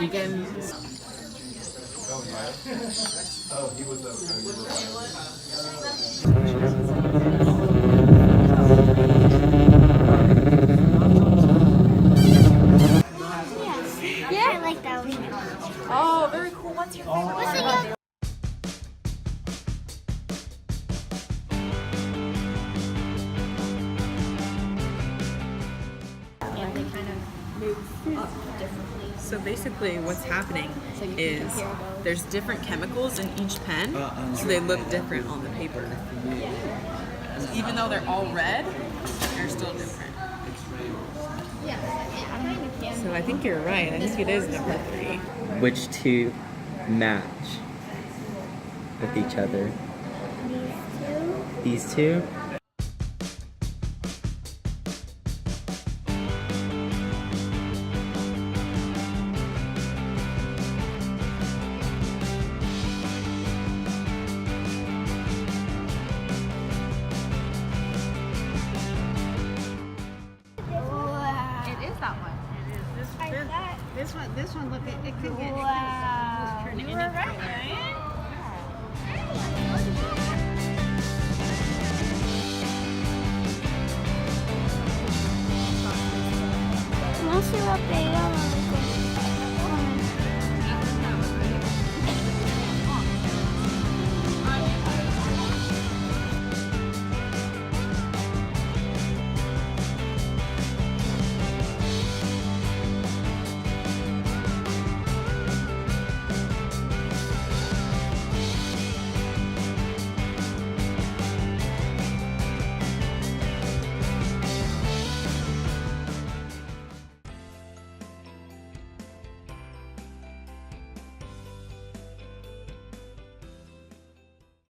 You can. Yeah, I like that one. Oh, very cool. What's your favorite one? And they kind of move up differently. So basically what's happening is there's different chemicals in each pen, so they look different on the paper. Even though they're all red, they're still different. So I think you're right. I think it is number 3. Which two match with each other? These two? It is that one. It is. This one, look, it could get, Wow. turning You into were right. Vamos a ir a pegar.